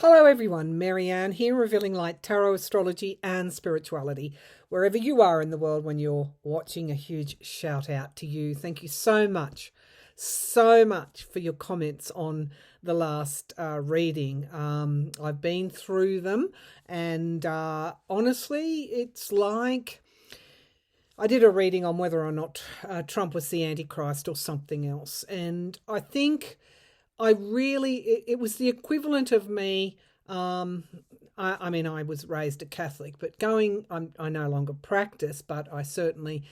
Hello everyone, Maryann here, revealing light, tarot, astrology and spirituality. Wherever you are in the world when you're watching, a huge shout out to you. Thank you so much for your comments on the last reading. I've been through them and honestly, it's like I did a reading on whether or not Trump was the Antichrist or something else. And I think it was the equivalent of me. I mean, I was raised a Catholic, but I no longer practice, but I certainly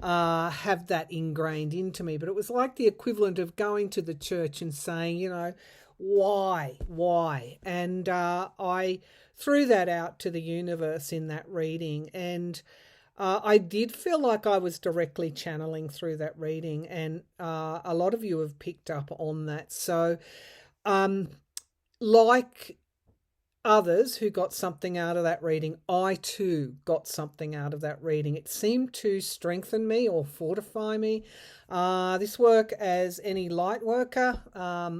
have that ingrained into me. But it was like the equivalent of going to the church and saying, why? And I threw that out to the universe in that reading, and I did feel like I was directly channeling through that reading, and a lot of you have picked up on that. So, like others who got something out of that reading, I too got something out of that reading. It seemed to strengthen me or fortify me. This work, as any light worker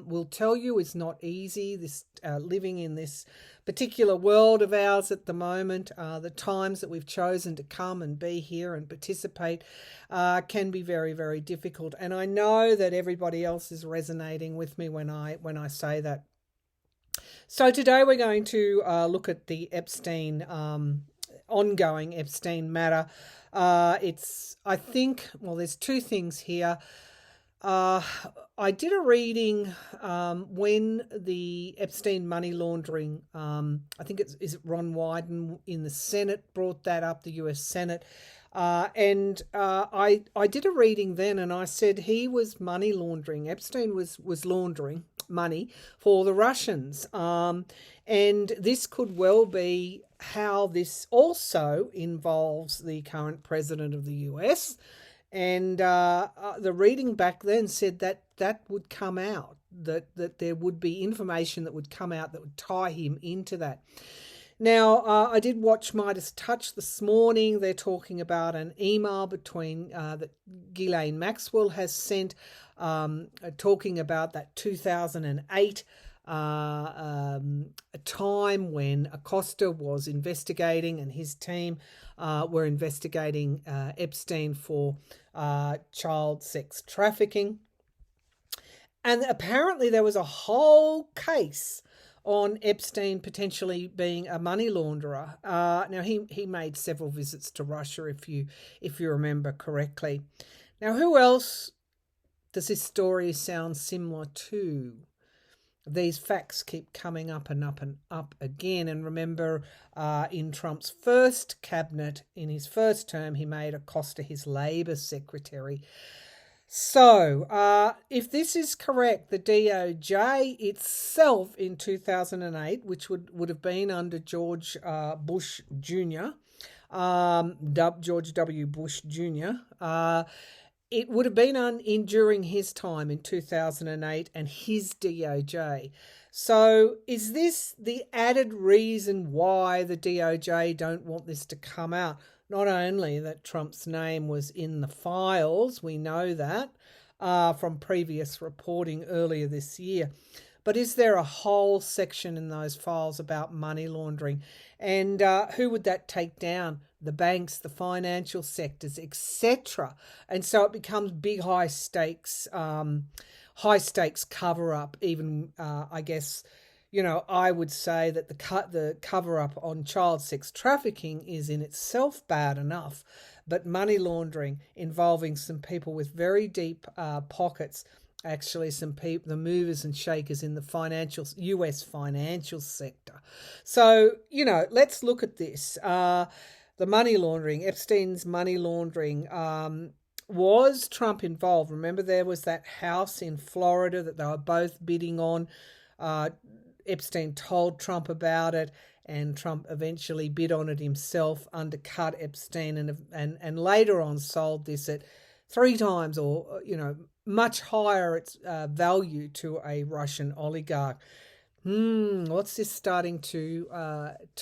will tell you, is not easy. This living in this particular world of ours at the moment, the times that we've chosen to come and be here and participate can be very, very difficult. And I know that everybody else is resonating with me when I say that. So today we're going to look at the Epstein, ongoing Epstein matter. There's two things here. I did a reading when the Epstein money laundering, I think is it Ron Wyden in the Senate brought that up, the US Senate. And I did a reading then, and I said he was money laundering. Epstein was laundering money for the Russians. And this could well be how this also involves the current president of the US. And the reading back then said that would come out, that there would be information that would come out that would tie him into that. Now, I did watch Midas Touch this morning. They're talking about an email between that Ghislaine Maxwell has sent, talking about that 2008 a time when Acosta was investigating, and his team were investigating Epstein for child sex trafficking. And apparently there was a whole case on Epstein potentially being a money launderer. Now he made several visits to Russia, if you remember correctly. Now, who else does this story sound similar to? These facts keep coming up and up and up again. And remember, in Trump's first cabinet, in his first term, he made Acosta his Labor secretary. So, if this is correct, the DOJ itself in 2008, which would have been under George Bush Jr., George W. Bush Jr., it would have been during his time in 2008 and his DOJ. So is this the added reason why the DOJ don't want this to come out? Not only that Trump's name was in the files, we know that from previous reporting earlier this year, but is there a whole section in those files about money laundering? And who would that take down? The banks, the financial sectors, etc. And so it becomes big, high stakes cover up. Even I guess, I would say that the cover up on child sex trafficking is in itself bad enough, but money laundering involving some people with very deep pockets. Actually, some people, the movers and shakers in the US financial sector. So, let's look at this. The money laundering, Epstein's money laundering, was Trump involved? Remember, there was that house in Florida that they were both bidding on. Epstein told Trump about it, and Trump eventually bid on it himself, undercut Epstein, and later on sold this at 3 times or, much higher its value to a Russian oligarch. What's this starting to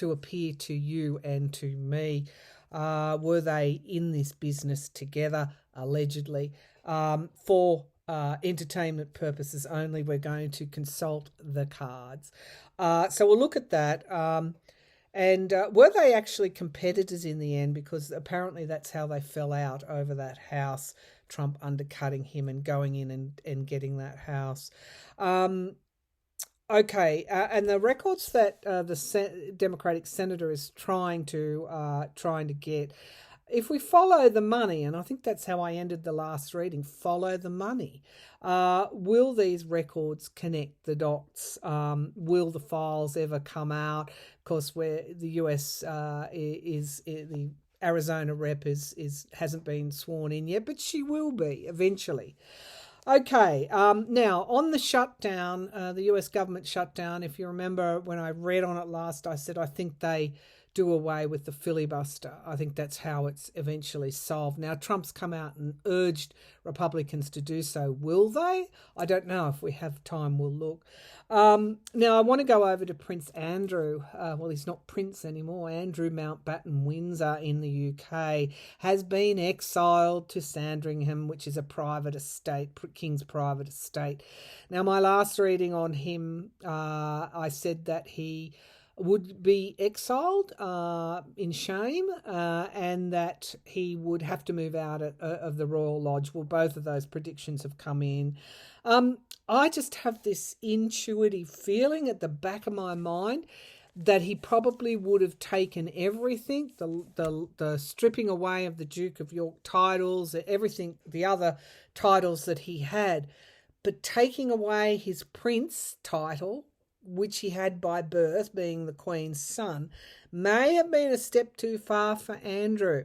appear to you and to me? Were they in this business together, allegedly, for entertainment purposes only, we're going to consult the cards. So we'll look at that. And were they actually competitors in the end? Because apparently that's how they fell out over that house, Trump undercutting him and going in and getting that house. Okay, and the records that the Democratic senator is trying to get, if we follow the money, and I think that's how I ended the last reading, follow the money. Will these records connect the dots? Will the files ever come out? Of course, where the US is the Arizona rep hasn't been sworn in yet, but she will be eventually. Okay, now on the shutdown, the US government shutdown, if you remember when I read on it last, I said I think they do away with the filibuster. I think that's how it's eventually solved. Now, Trump's come out and urged Republicans to do so. Will they? I don't know. If we have time, we'll look. Now, I want to go over to Prince Andrew. Well, he's not Prince anymore. Andrew Mountbatten Windsor in the UK has been exiled to Sandringham, which is a private estate, King's private estate. Now, my last reading on him, I said that he would be exiled in shame and that he would have to move out of the Royal Lodge. Well, both of those predictions have come in. I just have this intuitive feeling at the back of my mind that he probably would have taken everything, the stripping away of the Duke of York titles, everything, the other titles that he had, but taking away his prince title, which he had by birth, being the Queen's son, may have been a step too far for Andrew.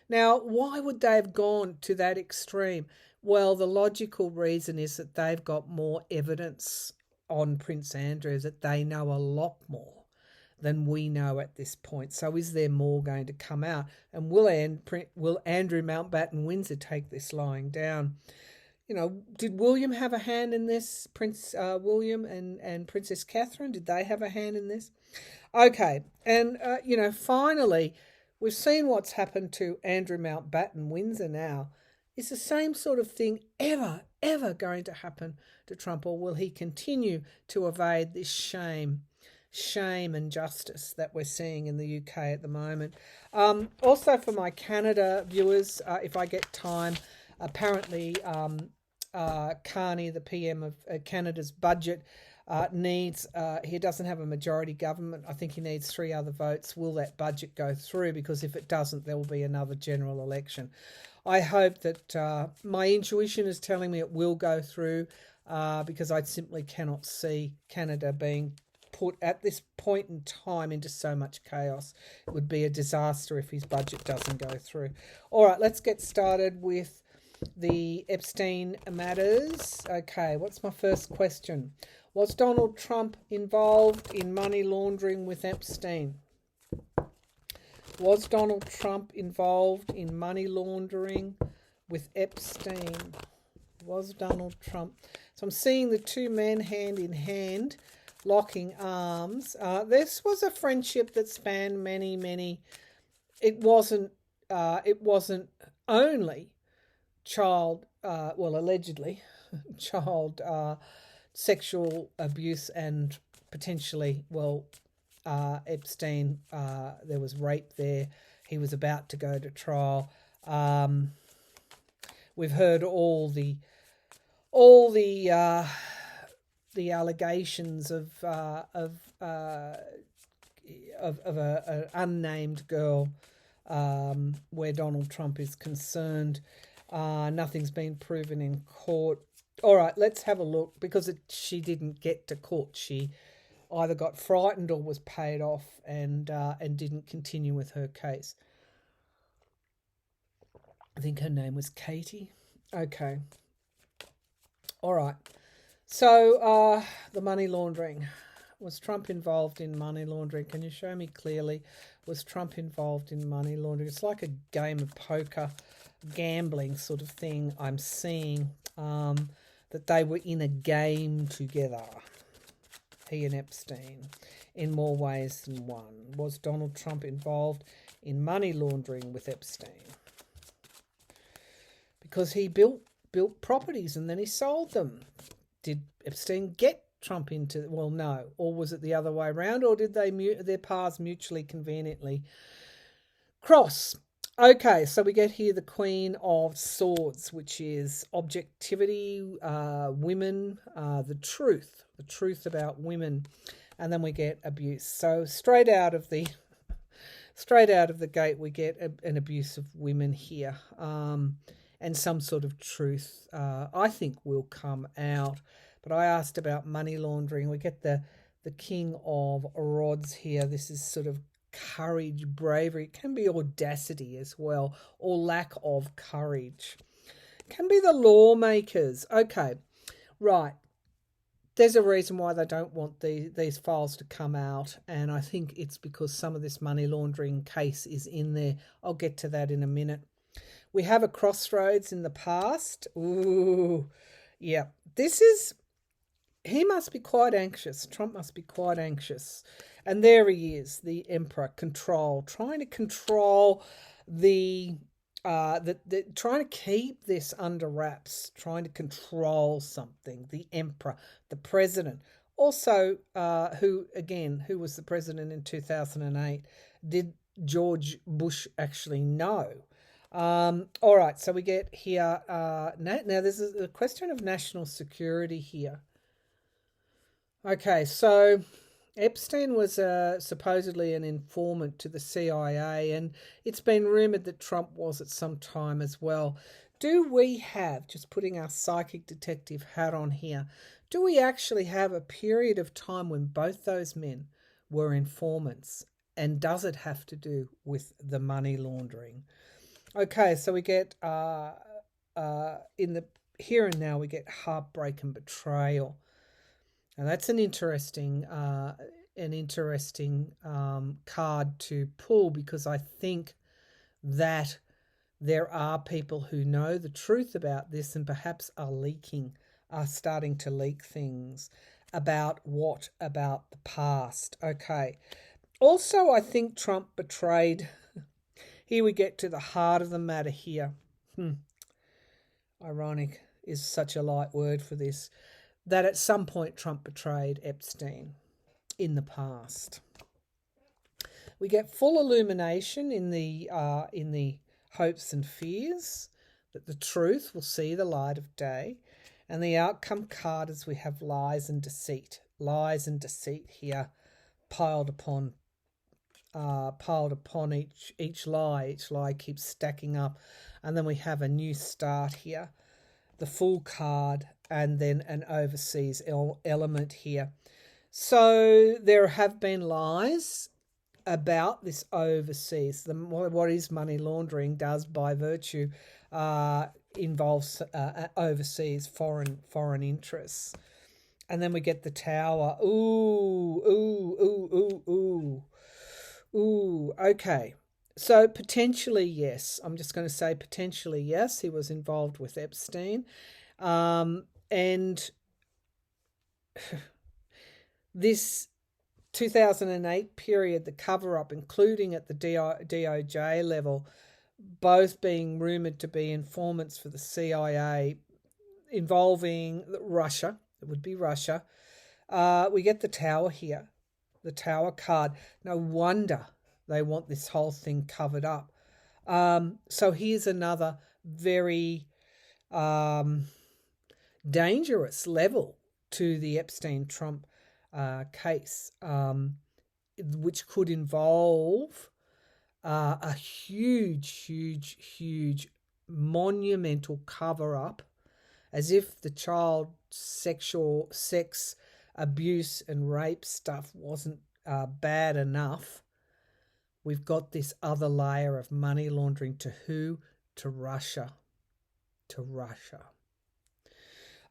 Now, why would they have gone to that extreme? Well, the logical reason is that they've got more evidence on Prince Andrew, that they know a lot more than we know at this point. So is there more going to come out? And will Andrew Mountbatten Windsor take this lying down? You know, did William have a hand in this? Prince William and Princess Catherine, did they have a hand in this? Okay, and, finally, we've seen what's happened to Andrew Mountbatten Windsor now. Is the same sort of thing ever going to happen to Trump, or will he continue to evade this shame and justice that we're seeing in the UK at the moment? Also, for my Canada viewers, if I get time, apparently Carney, the PM of Canada's budget, he doesn't have a majority government. I think he needs 3 other votes. Will that budget go through? Because if it doesn't, there will be another general election. I hope that my intuition is telling me it will go through because I simply cannot see Canada being put at this point in time into so much chaos. It would be a disaster if his budget doesn't go through. All right, let's get started with the Epstein matters. Okay, what's my first question? Was Donald Trump involved in money laundering with Epstein? Was Donald Trump involved in money laundering with Epstein? Was Donald Trump? So I'm seeing the two men hand in hand, locking arms. This was a friendship that spanned many. It wasn't only allegedly child sexual abuse and potentially, Epstein, there was rape there. He was about to go to trial. We've heard all the allegations of an unnamed girl where Donald Trump is concerned. Nothing's been proven in court. All right, let's have a look, because she didn't get to court. She either got frightened or was paid off and didn't continue with her case. I think her name was Katie. Okay. All right. So the money laundering. Was Trump involved in money laundering? Can you show me clearly? Was Trump involved in money laundering? It's like a game of poker, gambling sort of thing. I'm seeing that they were in a game together, he and Epstein, in more ways than one. Was Donald Trump involved in money laundering with Epstein? Because he built built properties and then he sold them. Did Epstein get Trump into, well, no. Or was it the other way around, or did their paths mutually conveniently cross? Okay, so we get here the Queen of Swords, which is objectivity, women, the truth about women, and then we get abuse. So straight out of the gate, we get an abuse of women here, and some sort of truth, I think, will come out. But I asked about money laundering. We get the King of Rods here. This is sort of courage, bravery. It can be audacity as well, or lack of courage. It can be the lawmakers. Okay, right. There's a reason why they don't want these files to come out, and I think it's because some of this money laundering case is in there. I'll get to that in a minute. We have a crossroads in the past. Ooh, yeah. He must be quite anxious. Trump must be quite anxious. And there he is, the Emperor, trying to control trying to keep this under wraps, trying to control something. The Emperor, the President. Also, who was the President in 2008? Did George Bush actually know? All right, so we get here, now there's a question of national security here. Okay, so Epstein was supposedly an informant to the CIA, and it's been rumoured that Trump was at some time as well. Do we have, just putting our psychic detective hat on here, do we actually have a period of time when both those men were informants? And does it have to do with the money laundering? Okay, so we get, in the here and now, we get heartbreak and betrayal. And that's an interesting card to pull, because I think that there are people who know the truth about this and perhaps are starting to leak things about the past. Okay. Also, I think Trump betrayed. Here we get to the heart of the matter here. Ironic is such a light word for this. That at some point Trump betrayed Epstein in the past. We get full illumination in the hopes and fears that the truth will see the light of day, and the outcome card is we have lies and deceit here piled upon each lie. Each lie keeps stacking up, and then we have a new start here, the Fool card, and then an overseas element here. So there have been lies about this overseas. What is money laundering does by virtue involves overseas foreign interests. And then we get the Tower. Ooh. Okay. So potentially yes. I'm just going to say potentially yes. He was involved with Epstein. And this 2008 period, the cover-up, including at the DOJ level, both being rumoured to be informants for the CIA involving Russia. It would be Russia. We get the Tower here, the Tower card. No wonder they want this whole thing covered up. So here's another very dangerous level to the Epstein-Trump case, which could involve a huge monumental cover-up, as if the child sex abuse and rape stuff wasn't bad enough. We've got this other layer of money laundering. To who? To Russia.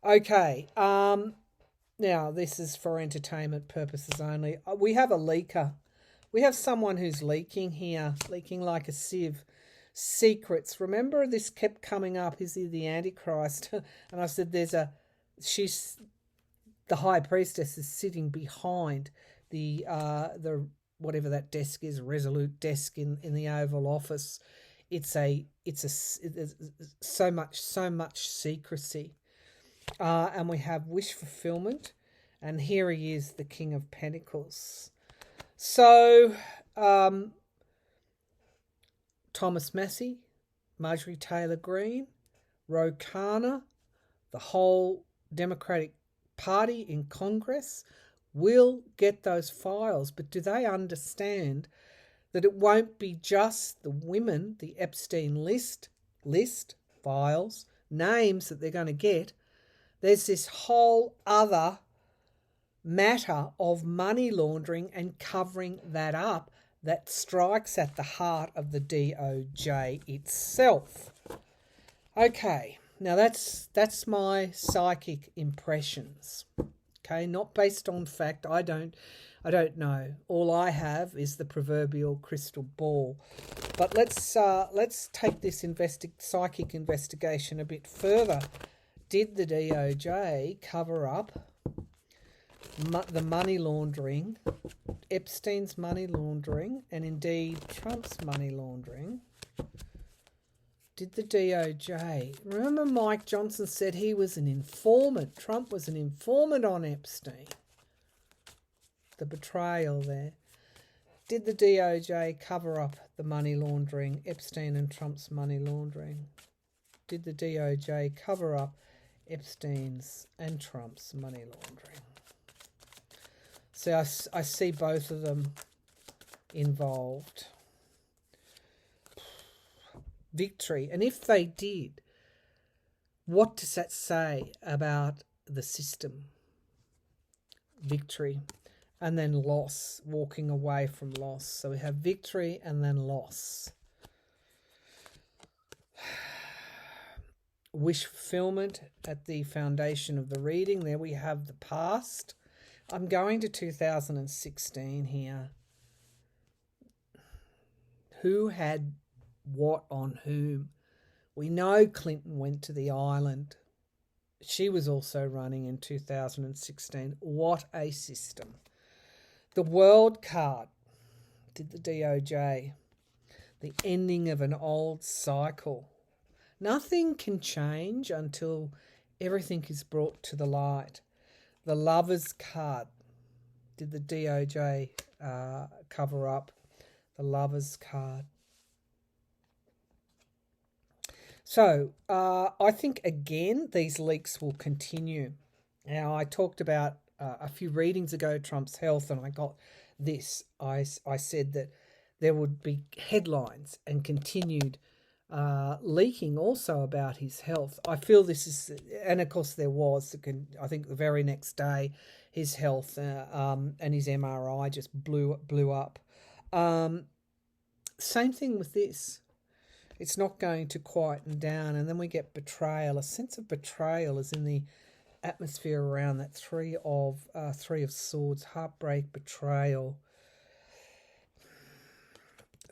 Okay, now this is for entertainment purposes only. We have a leaker. We have someone who's leaking here, leaking like a sieve. Secrets. Remember, this kept coming up. Is he the Antichrist? And I said the high priestess is sitting behind the whatever that desk is, resolute desk in the Oval Office it's so much secrecy. And we have wish fulfillment, and here he is, the King of Pentacles. So Thomas Massey, Marjorie Taylor Greene, Ro Khanna, the whole Democratic Party in Congress will get those files, but do they understand that it won't be just the women, the Epstein list, files, names that they're going to get? There's this whole other matter of money laundering and covering that up that strikes at the heart of the DOJ itself. Okay, now that's my psychic impressions. Okay, not based on fact. I don't know. All I have is the proverbial crystal ball. But let's take this psychic investigation a bit further. Did the DOJ cover up the money laundering, Epstein's money laundering, and indeed Trump's money laundering? Did the DOJ... Remember Mike Johnson said he was an informant. Trump was an informant on Epstein. The betrayal there. Did the DOJ cover up the money laundering, Epstein and Trump's money laundering? Did the DOJ cover up Epstein's and Trump's money laundering? So I see both of them involved. Victory. And if they did, what does that say about the system? Victory. And then loss, walking away from loss. So we have victory and then loss. Wish fulfillment at the foundation of the reading. There we have the past. I'm going to 2016 here. Who had what on whom? We know Clinton went to the island. She was also running in 2016. What a system. The World card. Did the DOJ. The ending of an old cycle. Nothing can change until everything is brought to the light. The Lovers card. Did the DOJ cover up the Lovers card? So I think, again, these leaks will continue. Now, I talked about a few readings ago Trump's health, and I got this. I said that there would be headlines and continued leaking also about his health. I feel this is, and of course there was, I think the very next day, his health and his MRI just blew up. Same thing with this. It's not going to quieten down, and then we get betrayal. A sense of betrayal is in the atmosphere around that three of swords, heartbreak, betrayal.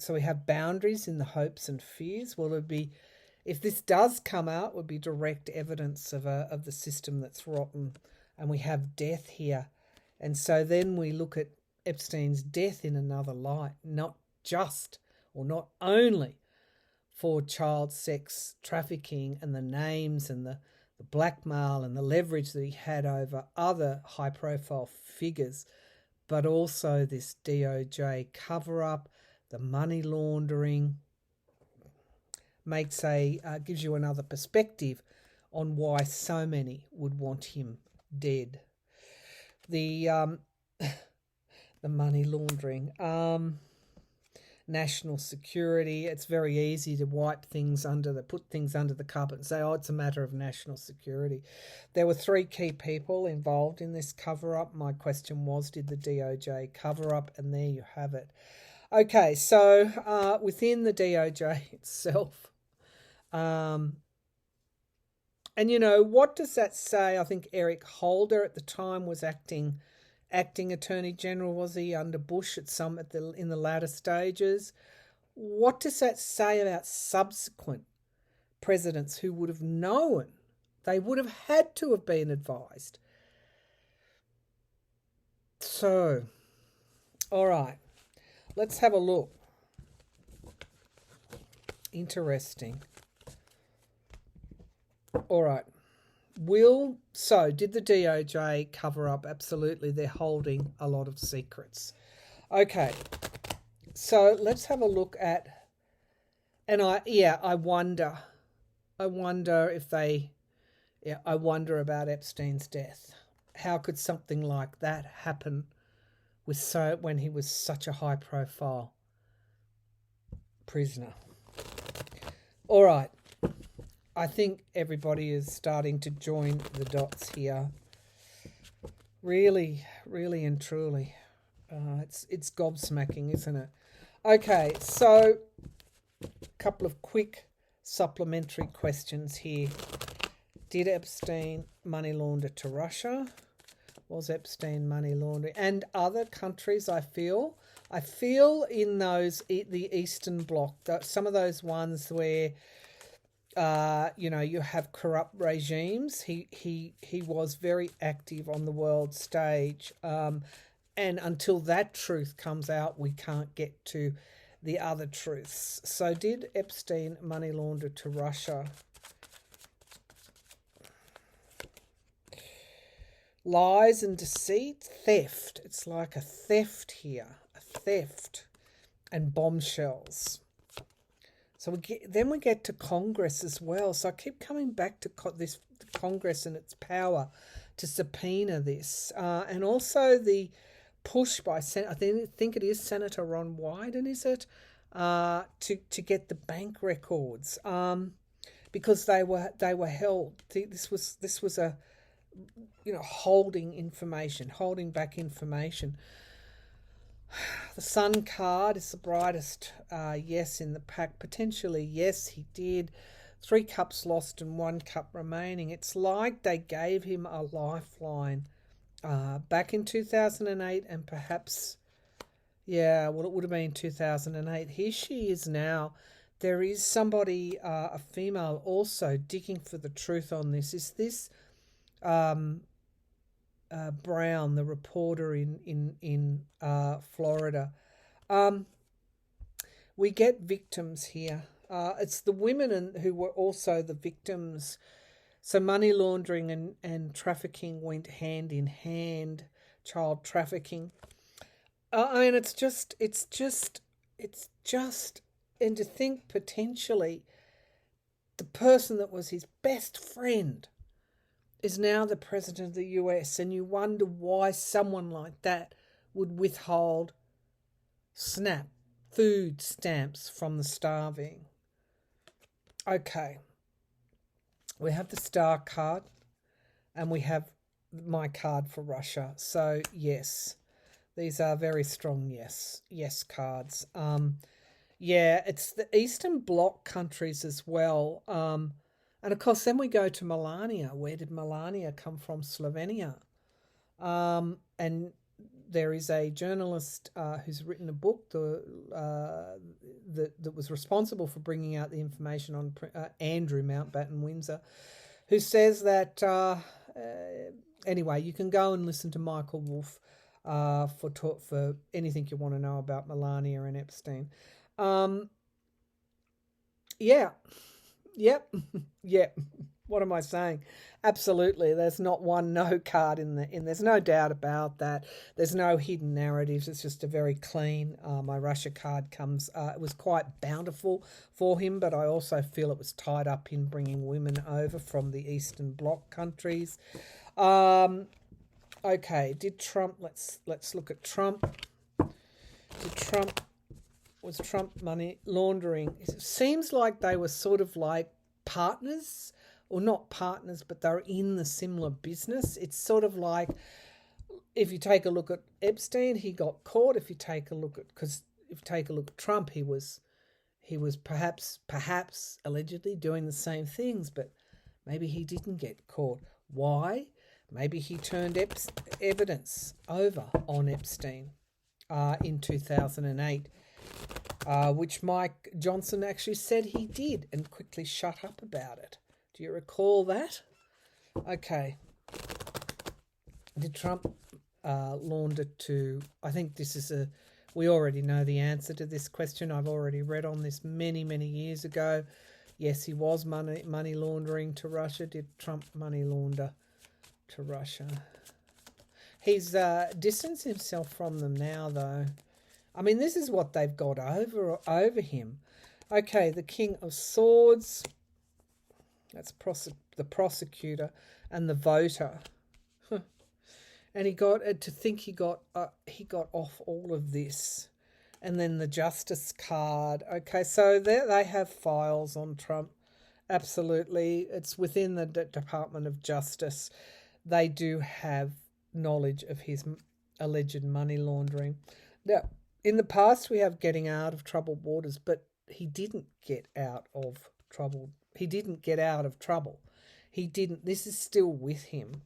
So we have boundaries in the hopes and fears. Well, it'd be, if this does come out, would be direct evidence of the system that's rotten, and we have death here. And so then we look at Epstein's death in another light, not just or not only for child sex trafficking and the names and the blackmail and the leverage that he had over other high-profile figures, but also this DOJ cover-up, the money laundering, gives you another perspective on why so many would want him dead. The money laundering, national security. It's very easy to put things under the carpet and say, oh, it's a matter of national security. There were 3 key people involved in this cover-up. My question was, did the DOJ cover up? And there you have it. Okay, so within the DOJ itself, and what does that say? I think Eric Holder at the time was acting Attorney General, was he, under Bush in the latter stages? What does that say about subsequent presidents who would have known? They would have had to have been advised. So, all right, let's have a look. Interesting. All right. Did the DOJ cover up? Absolutely. They're holding a lot of secrets. Okay. So let's have a look at, and I wonder if I wonder about Epstein's death. How could something like that happen when he was such a high profile prisoner? All right. I think everybody is starting to join the dots here. Really, really and truly. It's gobsmacking, isn't it? Okay, so a couple of quick supplementary questions here. Did Epstein money launder to Russia? Was Epstein money laundering? And other countries, I feel in the Eastern Bloc, some of those ones where you have corrupt regimes. He was very active on the world stage, and until that truth comes out, we can't get to the other truths. So, did Epstein money launder to Russia? Lies and deceit, theft. It's like a theft here, a theft, and bombshells. So we get to Congress as well. So I keep coming back to this Congress and its power to subpoena this, and also the push by I think it is Senator Ron Wyden, is it, to get the bank records, because they were held. This was a holding back information. The Sun card is the brightest yes in the pack. Potentially, yes, he did. 3 cups lost and 1 cup remaining. It's like they gave him a lifeline back in 2008, and perhaps, it would have been 2008. Here she is now. There is somebody, a female, also digging for the truth on this. Is this Brown, the reporter in Florida? We get victims here. It's the women who were also the victims. So money laundering and trafficking went hand in hand. Child trafficking. It's just, and to think potentially the person that was his best friend is now the president of the US, and you wonder why someone like that would withhold food stamps from the starving. Okay, we have the star card, and we have my card for Russia. So yes, these are very strong yes cards. It's the Eastern Bloc countries as well. And of course, then we go to Melania. Where did Melania come from? Slovenia. And there is a journalist who's written a book that was responsible for bringing out the information on Andrew Mountbatten Windsor, who says that, anyway, you can go and listen to Michael Wolff for anything you want to know about Melania and Epstein. Yep. What am I saying? Absolutely. There's not one no card in there's no doubt about that. There's no hidden narratives. It's just a very clean. My Russia card comes. It was quite bountiful for him, but I also feel it was tied up in bringing women over from the Eastern Bloc countries. Okay. Did Trump? Let's look at Trump. Was Trump money laundering? It seems like they were sort of like partners, or not partners, but they're in the similar business. It's sort of like, if you take a look at Epstein, he got caught. If you take a look at Trump, he was perhaps allegedly doing the same things, but maybe he didn't get caught. Why? Maybe he turned evidence over on Epstein in 2008. Which Mike Johnson actually said he did and quickly shut up about it. Do you recall that? Okay. Did Trump launder to... I think this is We already know the answer to this question. I've already read on this many, many years ago. Yes, he was money laundering to Russia. Did Trump money launder to Russia? He's distanced himself from them now, though. I mean, this is what they've got over him. Okay, the King of Swords. That's the prosecutor and the voter. And he got to think he got off all of this. And then the Justice card. Okay, so there they have files on Trump. Absolutely. It's within the Department of Justice. They do have knowledge of his alleged money laundering. Now, in the past, we have getting out of troubled waters, but he didn't get out of trouble. He didn't get out of trouble. He didn't. This is still with him.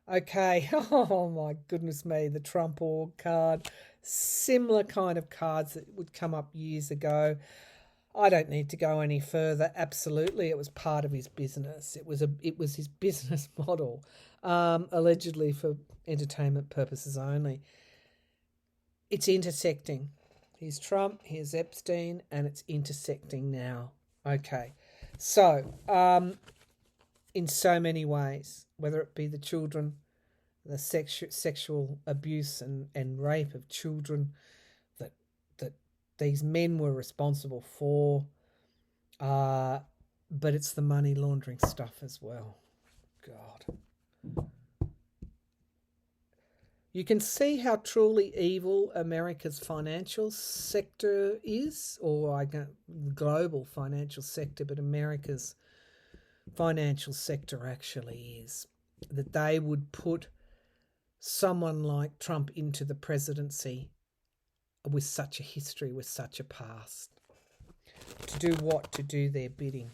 Okay. Oh, my goodness me. The Trump org card. Similar kind of cards that would come up years ago. I don't need to go any further. Absolutely, it was part of his business. It was his business model, allegedly for entertainment purposes only. It's intersecting. Here's Trump, here's Epstein, and it's intersecting now. Okay, so in so many ways, whether it be the children, the sexual abuse and rape of children that these men were responsible for, but it's the money laundering stuff as well. God. You can see how truly evil America's financial sector is, or global financial sector, but America's financial sector actually is. That they would put someone like Trump into the presidency with such a history, with such a past. To do what? To do their bidding.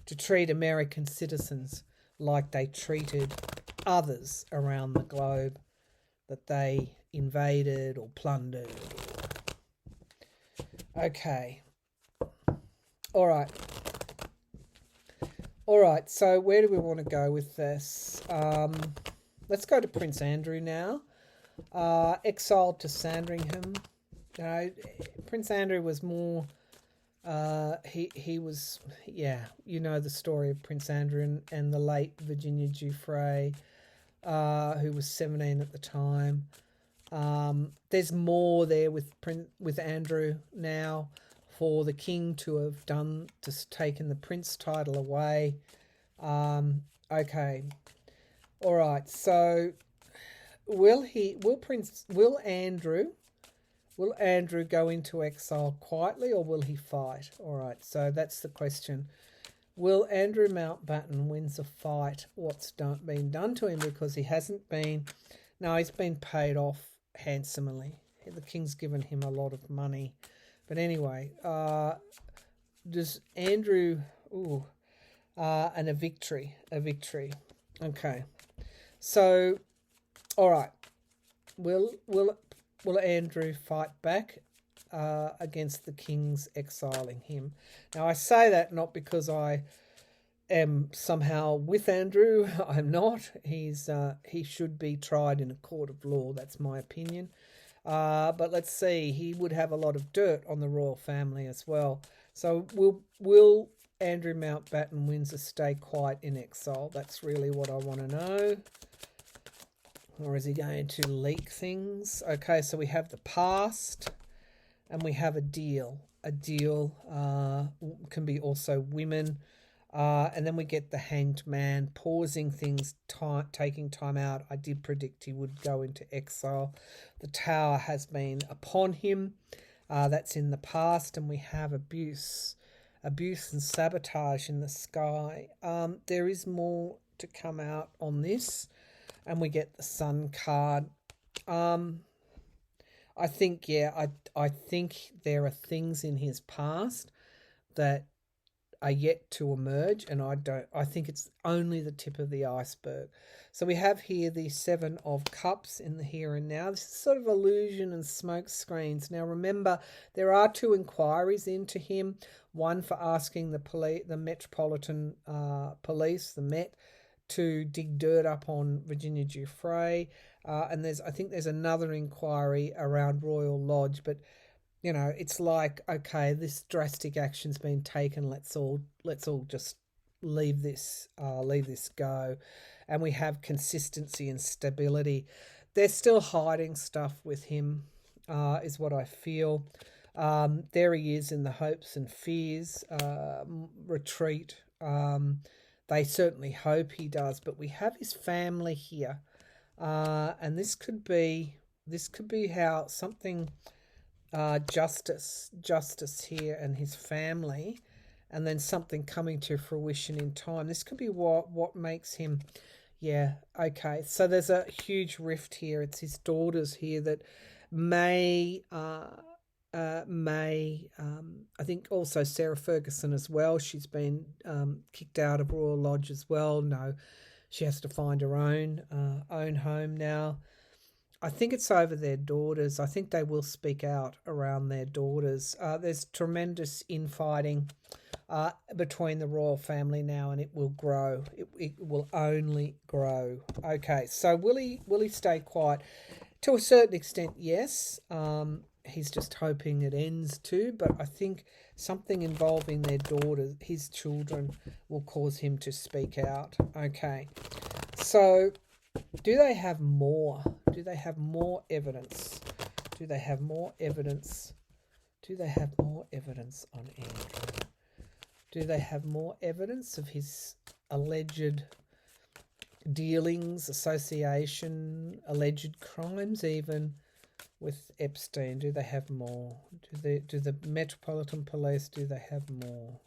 To treat American citizens like they treated others around the globe that they invaded or plundered. Okay. All right, so where do we want to go with this? Let's go to Prince Andrew now. Exiled to Sandringham. Prince Andrew was more... he was... Yeah, you know the story of Prince Andrew and the late Virginia Giuffre, who was 17 at the time. There's more there with Andrew now for the king to have taken the prince title away. Okay. All right. So will Andrew go into exile quietly, or will he fight? All right. So that's the question. Will Andrew Mountbatten wins a fight? What's been done to him? Because he hasn't been... No, he's been paid off handsomely. The king's given him a lot of money. But anyway, does Andrew... and a victory. Okay. So, all right. Will Andrew fight back against the king's exiling him? Now, I say that not because I am somehow with Andrew. I'm not. He should be tried in a court of law. That's my opinion. But let's see. He would have a lot of dirt on the royal family as well. So will Andrew Mountbatten Windsor stay quiet in exile? That's really what I want to know. Or is he going to leak things? Okay, so we have the past and we have a deal. A deal can be also women. And then we get the Hanged Man pausing things, taking time out. I did predict he would go into exile. The Tower has been upon him. That's in the past. And we have abuse and sabotage in the sky. There is more to come out on this. And we get the Sun card. I think there are things in his past that are yet to emerge, and I think it's only the tip of the iceberg. So we have here the Seven of Cups in the here and now. This is sort of illusion and smoke screens. Now remember, there are 2 inquiries into him. One for asking the Metropolitan Police, the Met, to dig dirt up on Virginia Giuffre. And I think there's another inquiry around Royal Lodge, but it's like, okay, this drastic action's been taken. Let's all just leave this go, and we have consistency and stability. They're still hiding stuff with him, is what I feel. There he is in the hopes and fears retreat. They certainly hope he does, but we have his family here, and this could be how something, justice here and his family, and then something coming to fruition in time. This could be what makes him. Yeah, okay. So there's a huge rift here. It's his daughters here that may, I think also Sarah Ferguson as well. She's been kicked out of Royal Lodge as well. No, she has to find her own home now. I think it's over their daughters. I think they will speak out around their daughters. There's tremendous infighting between the royal family now, and it will grow. It will only grow. Okay, so will he stay quiet? To a certain extent, yes. He's just hoping it ends too, but I think something involving their daughters, his children, will cause him to speak out. Okay, so do they have more? Do they have more evidence? Do they have more evidence? Do they have more evidence on Andrew? Do they have more evidence of his alleged dealings, association, alleged crimes even with Epstein? Do they have more? Do the Metropolitan Police, do they have more?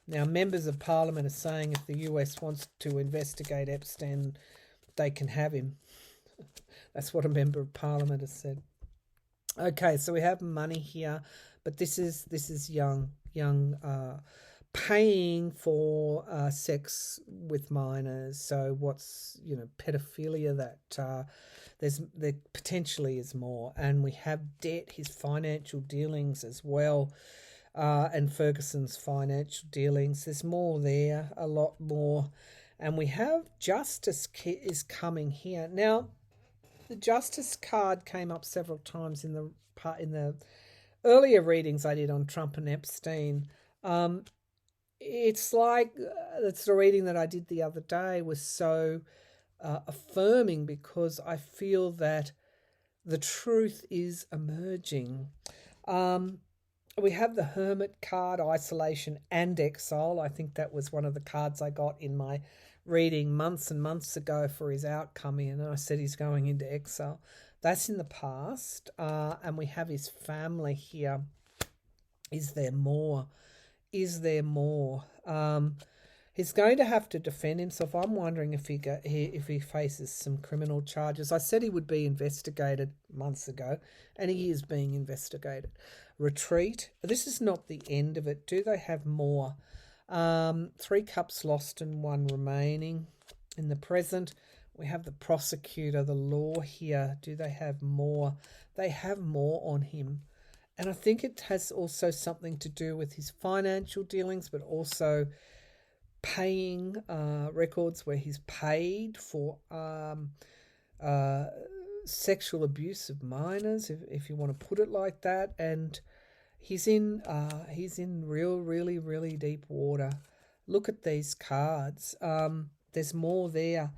Now, members of Parliament are saying if the US wants to investigate Epstein, they can have him. That's what a member of Parliament has said. Okay, so we have money here, but this is young paying for sex with minors. So what's pedophilia? That there potentially is more, and we have debt, his financial dealings as well, and Ferguson's financial dealings. There's more there, a lot more, and we have justice is coming here now. The justice card came up several times in the earlier readings I did on Trump and Epstein. It's like that's the reading that I did the other day was so affirming, because I feel that the truth is emerging. We have the Hermit card, isolation and exile. I think that was one of the cards I got in my reading months and months ago for his outcome, and I said he's going into exile. That's in the past, and we have his family here. Is there more? Is there more? He's going to have to defend himself. I'm wondering if he faces some criminal charges. I said he would be investigated months ago, and he is being investigated. Retreat. This is not the end of it. Do they have more? 3 cups lost and 1 remaining. In the present, we have the prosecutor, the law here. Do they have more? They have more on him. And I think it has also something to do with his financial dealings, but also paying records where he's paid for sexual abuse of minors, if you want to put it like that. And he's in really deep water. Look at these cards. There's more there.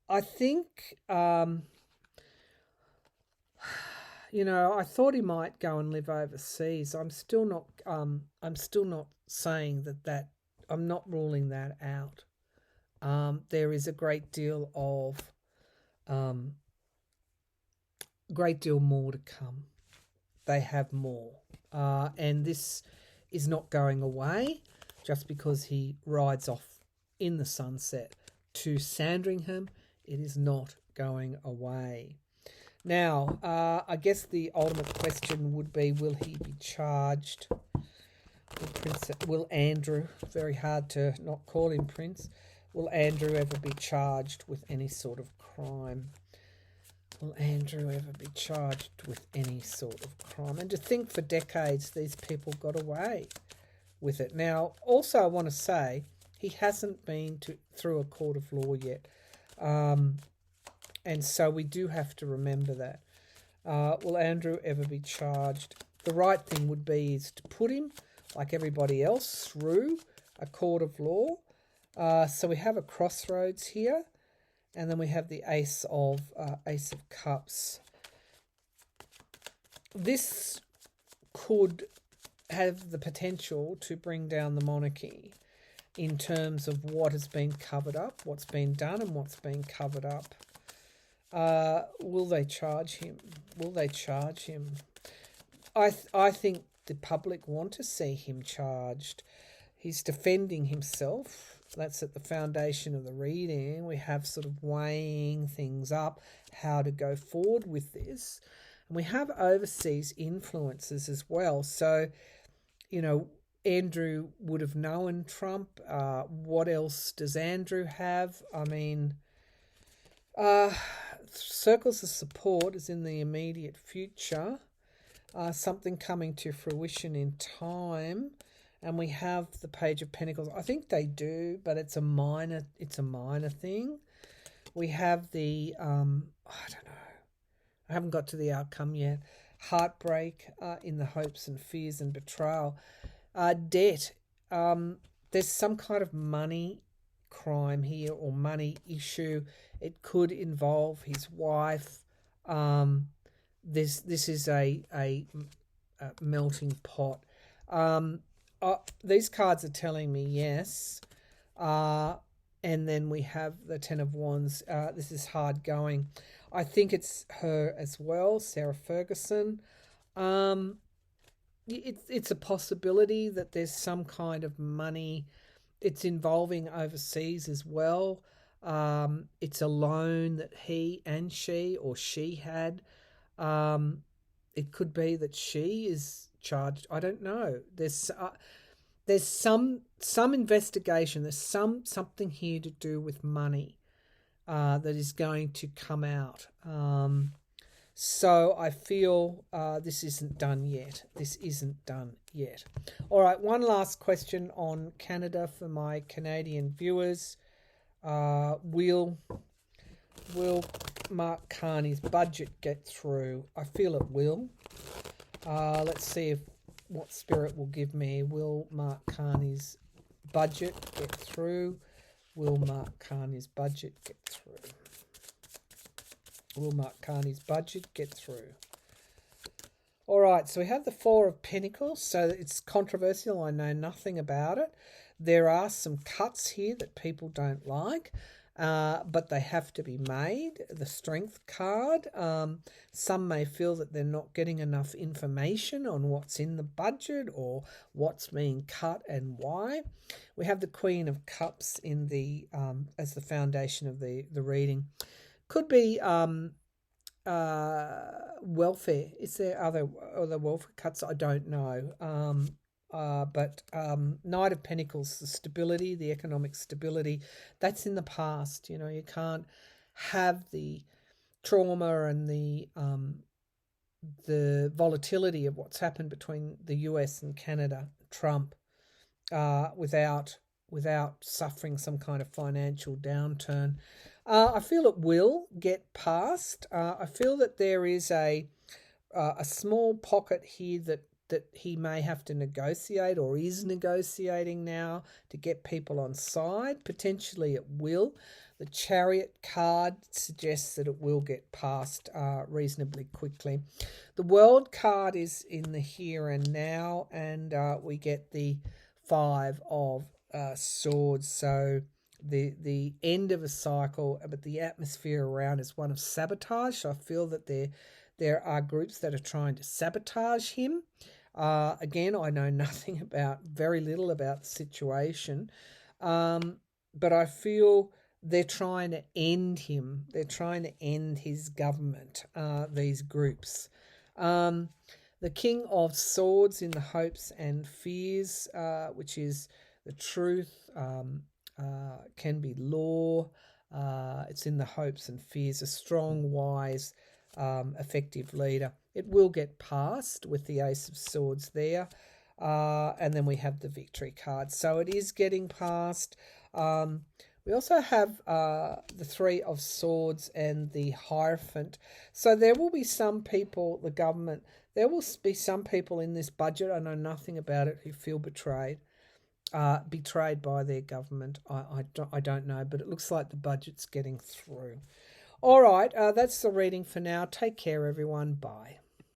I think I thought he might go and live overseas. I'm still not saying that I'm not ruling that out. There is a great deal more to come. They have more. And this is not going away just because he rides off in the sunset to Sandringham. It is not going away. Now, I guess the ultimate question would be, will he be charged? Will Andrew, very hard to not call him Prince, will Andrew ever be charged with any sort of crime? Will Andrew ever be charged with any sort of crime? And to think for decades these people got away with it. Now, also I want to say he hasn't been through a court of law yet. And so we do have to remember that. Will Andrew ever be charged? The right thing would be is to put him, like everybody else, through a court of law. So we have a crossroads here, and then we have the Ace of Cups. This could have the potential to bring down the monarchy in terms of what has been covered up, what's been done and what's been covered up. Will they charge him? Will they charge him? I think the public want to see him charged. He's defending himself. That's at the foundation of the reading. We have sort of weighing things up, how to go forward with this. And we have overseas influences as well. So, you know, Andrew would have known Trump. What else does Andrew have? I mean, circles of support is in the immediate future. Something coming to fruition in time. And we have the Page of Pentacles. I think they do, but it's a minor thing. We have the I don't know. I haven't got to the outcome yet. Heartbreak in the hopes and fears and betrayal. Debt. There's some kind of money crime here or money issue. It could involve his wife. This is a melting pot. These cards are telling me yes. And then we have the Ten of Wands. This is hard going. I think it's her as well, Sarah Ferguson. It's a possibility that there's some kind of money. It's involving overseas as well. It's a loan that he and she or she had. It could be that she is charged. I don't know. There's some investigation. There's something here to do with money that is going to come out. So I feel this isn't done yet. This isn't done yet. All right, one last question on Canada for my Canadian viewers. Will Mark Carney's budget get through? I feel it will. Let's see what Spirit will give me. Will Mark Carney's budget get through? Will Mark Carney's budget get through? Will Mark Carney's budget get through? All right, so we have the Four of Pentacles. So it's controversial. I know nothing about it. There are some cuts here that people don't like, but they have to be made. The Strength card. Some may feel that they're not getting enough information on what's in the budget or what's being cut and why. We have the Queen of Cups in the as the foundation of the reading. Could be welfare. Is there other welfare cuts? I don't know. But Knight of Pentacles, the stability, the economic stability, that's in the past. You know, you can't have the trauma and the volatility of what's happened between the US and Canada, Trump, without suffering some kind of financial downturn. I feel it will get past. I feel that there is a small pocket here that he may have to negotiate or is negotiating now to get people on side. Potentially it will. The Chariot card suggests that it will get past reasonably quickly. The World card is in the here and now, and we get the Five of Swords. So the end of a cycle, but the atmosphere around is one of sabotage. So I feel that there are groups that are trying to sabotage him. Again, I know very little about the situation, but I feel they're trying to end him. They're trying to end his government, these groups. The King of Swords in the hopes and fears, which is the truth, can be law. It's in the hopes and fears, a strong, wise, effective leader. It will get past with the Ace of Swords there. And then we have the Victory card. So it is getting past. We also have the Three of Swords and the Hierophant. So there will be some people, the government, there will be some people in this budget, I know nothing about it, who feel betrayed by their government. I don't know, but it looks like the budget's getting through. All right, that's the reading for now. Take care, everyone. Bye.